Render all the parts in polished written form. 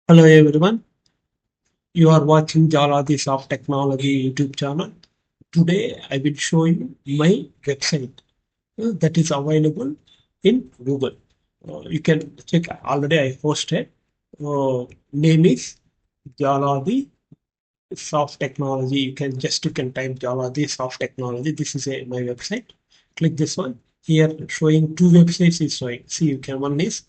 Hello everyone, you are watching Jaladhi Soft Technology YouTube channel. Today I will show you my website that is available in Google. You can check already I posted. Name is Jaladhi Soft Technology. You can type Jaladhi Soft Technology. This is my website. Click this one. Here showing two websites is showing. See you can one is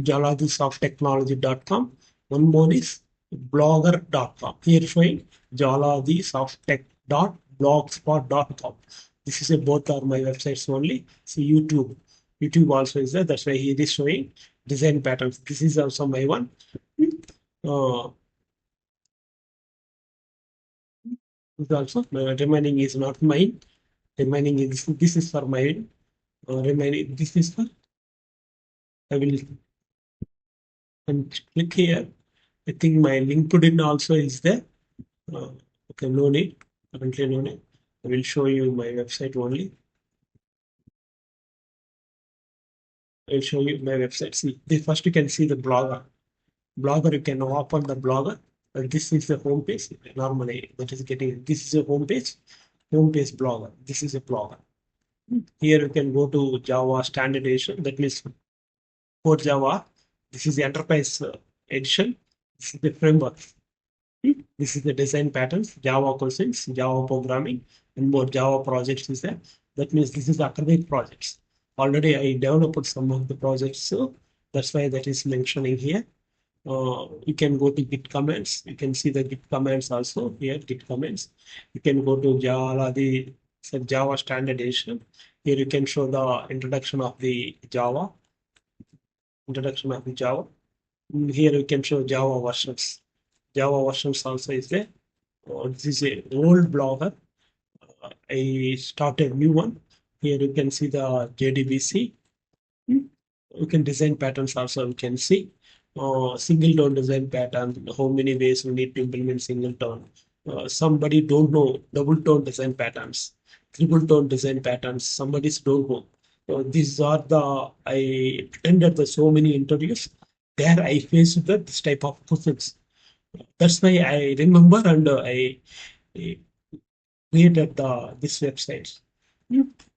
jaladhisofttechnology.com. One more is blogger.com. Here showing jaladhisofttech.blogspot.com. This is both are my websites only. See YouTube. YouTube also is there. That's why here is showing design patterns. This is also my one. Uh, this also remaining is not mine. Remaining is this is for mine. Remaining this is for I will and click here. I think my LinkedIn also is there. Uh, okay, no need. Currently no need. I will show you my website only. I will show you my website. See, first you can see the blogger. Blogger, you can open the blogger. This is the home page. Normally, that is getting. This is a home page. Home page blogger. This is a blogger. Here you can go to Java standard edition. That means for Java. This is the enterprise edition. This is the framework. This is the design patterns, Java questions, Java programming, and more Java projects is there. That means this is academic projects. Already I developed some of the projects, so that's why that is mentioning here. You can go to Git commands. You can see the Git commands also here. Git commands. You can go to Java, Java standard edition. Here you can show the introduction of the Java. Introduction of the Java. Here you can show Java versions. Java versions also is there. This is a old blogger. I started new one. Here you can see the JDBC. You can design patterns also. You can see single tone design pattern. How many ways we need to implement single tone. Somebody don't know double tone design patterns, triple tone design patterns. Somebody's don't know. These are the I attended the so many interviews. There I faced this type of questions. That's why I remember and I created this website.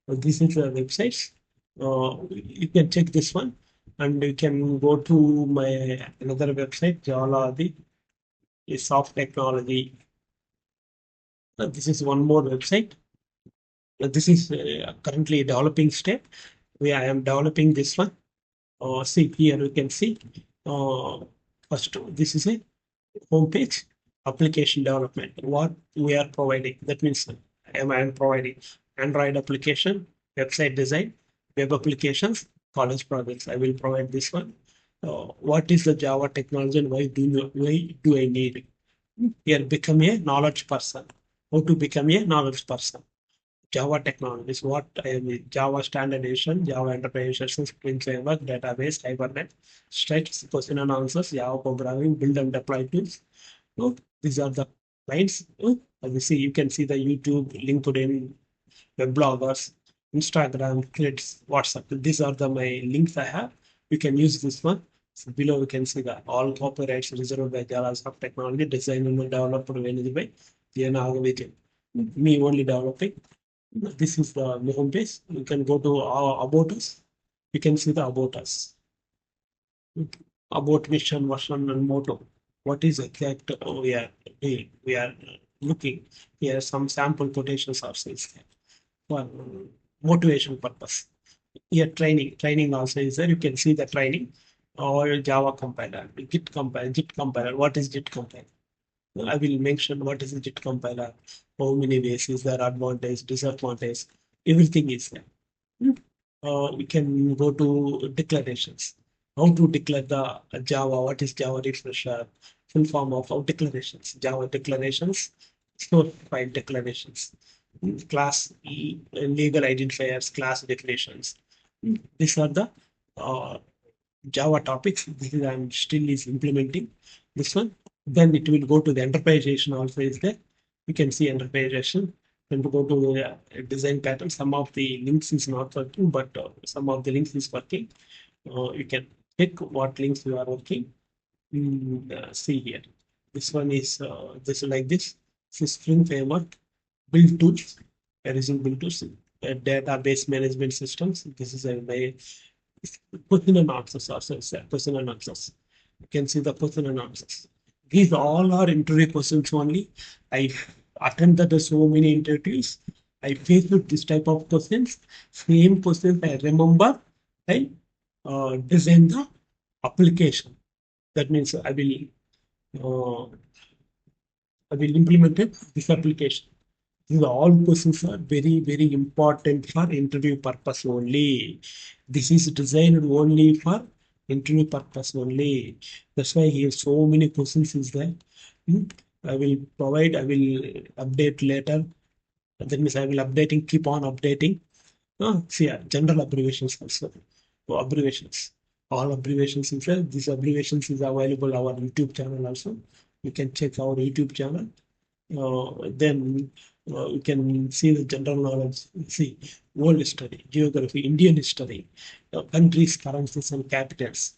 This is the website. You can check this one, and you can go to my another website, Jaladhi Soft Technology. This is one more website. This is currently developing step. I am developing this one. See here you can see. Uh, First, this is a homepage application development. What we are providing. That means I am providing Android application, website design, web applications, college projects. I will provide this one. What is the Java technology and why do I need it? Here, become a knowledge person. How to become a knowledge person? Java technologies, what I am Java standardization, Java enterprise Spring Framework, database, Hibernate, stretch, question and answers, Java programming, build and deploy tools. So these are the lines. As you see, you can see the YouTube, LinkedIn, web bloggers, Instagram, Threads, WhatsApp. These are the my links I have. You can use this one. So below you can see that all copyrights reserved by Java Soft Technology, designed and developed by Naga Vijay. Me only developing. This is the home page. You can go to about us. You can see the about us, about mission, version, and motto. What is exact we are doing? We are looking here. Some sample quotations are says for motivation purpose. Here training also is there. You can see the training or Java compiler, Git compiler, Git compiler. What is Git compiler? I will mention what is the JIT compiler, how many ways is there, advantage, disadvantage, everything is there. We can go to declarations. How to declare the Java, what is Java refresher, full form of how declarations, Java declarations, source file declarations, class legal identifiers, class definitions. These are the uh, Java topics. This is I'm still is implementing this one. Then it will go to the enterpriseization also is there. You can see enterpriseization. Then to go to the design pattern. Some of the links is not working, but some of the links is working. You can pick what links you are working. See here. This one is this like this. This is Spring Framework, build tools. We are using build tools, database management systems. This is my question and answers also. It's question and answers. You can see the question and answers. These all are interview questions only. I attended so many interviews. I faced with this type of questions. Same questions I remember. I design the application. That means uh, I will implement this application. These all questions are very, very important for interview purpose only. This is designed only for interview purpose only. That's why here so many questions is there. Hmm. I will update later. That means I will updating, keep on updating. See, general abbreviations also. So abbreviations. All abbreviations is there. These abbreviations is available our YouTube channel also. You can check our YouTube channel. Then you can see the general knowledge. See, world history, geography, Indian history, countries, currencies, and capitals.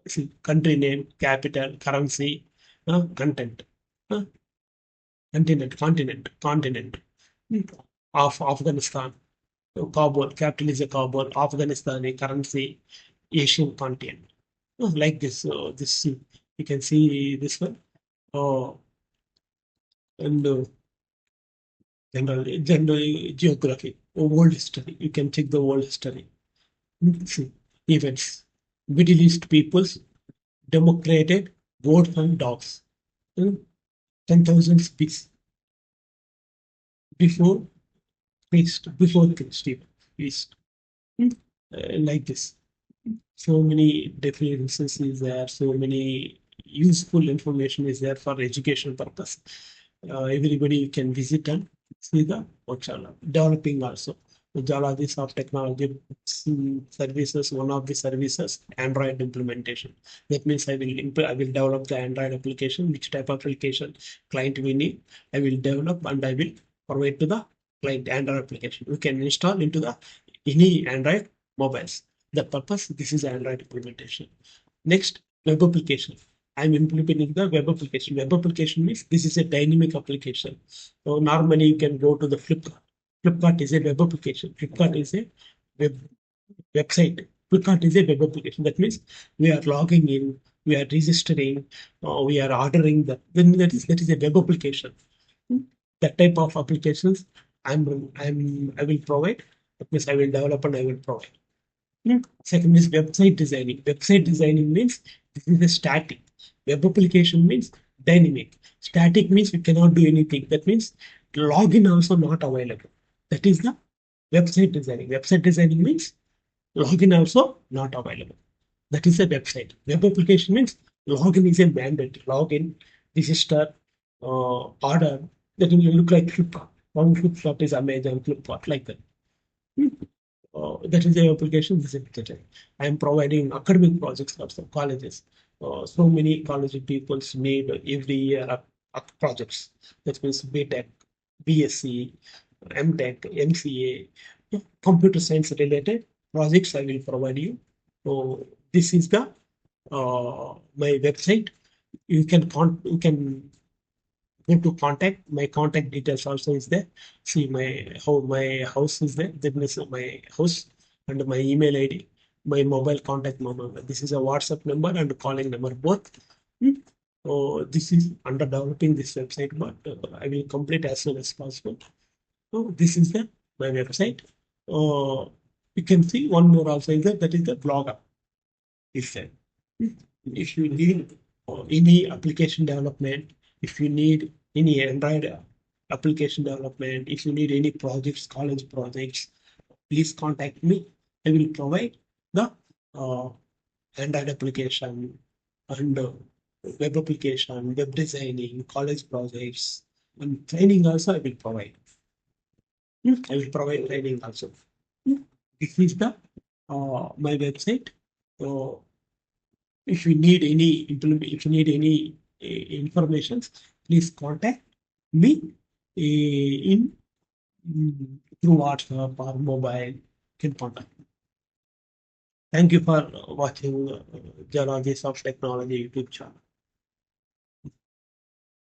See, country name, capital, currency, content, uh, continent of Afghanistan. Kabul, capital is a Kabul, Afghanistani currency, Asian continent. Like this, this you can see this one. Uh, and general geography, world history. You can check the world history. See, events. Middle East peoples democrated vote on dogs. 10,000 speaks before before Christ, East. Like this. So many differences is there, so many useful information is there for education purpose. Everybody can visit and see the workshop. Developing also. The Jaladhi's of technology services, one of the services, Android implementation. That means I will develop the Android application, which type of application client we need. I will develop and I will provide to the client Android application. We can install into the any Android mobiles. The purpose, this is Android implementation. Next, web application. I'm implementing the web application. Web application means this is a dynamic application. So normally you can go to the Flipkart. Flipkart is a web application. Flipkart is a web website. Flipkart is a web application. That means we are logging in, we are registering, we are ordering the then that is a web application. That type of applications I will provide. That means I will develop and I will provide. Second is website designing. Website designing means this is a static. Web application means dynamic. Static means we cannot do anything. That means login also not available. That is the website designing. Website designing means login also not available. That is a website. Web application means login is a mandate. Login, register, order. That will look like Flipkart. One Flipkart is Amazon, Flipkart, like that. That is the application. This is it. I am providing academic projects also colleges. So many college people need every year projects. That means B.Tech, B.Sc, M.Tech, M.Ca, computer science related projects I will provide you. So this is the my website. You can go to contact. My contact details also is there. See my house is there. That means my house and my email ID, my mobile contact number. This is a WhatsApp number and calling number both. Hmm. So this is under developing this website, but I will complete as soon as possible. So this is the my website. Uh, you can see one more also is there. That is the blogger. Is there. If you need any application development, if you need any Android application development, if you need any projects, college projects, please contact me. I will provide the uh, Android application and web application, web designing, college projects, and training also I will provide. I will provide training also. This is the my website. So if you need any information, please contact me in through WhatsApp or mobile. You can contact. Thank you for watching Jaladhi's of Technology YouTube channel.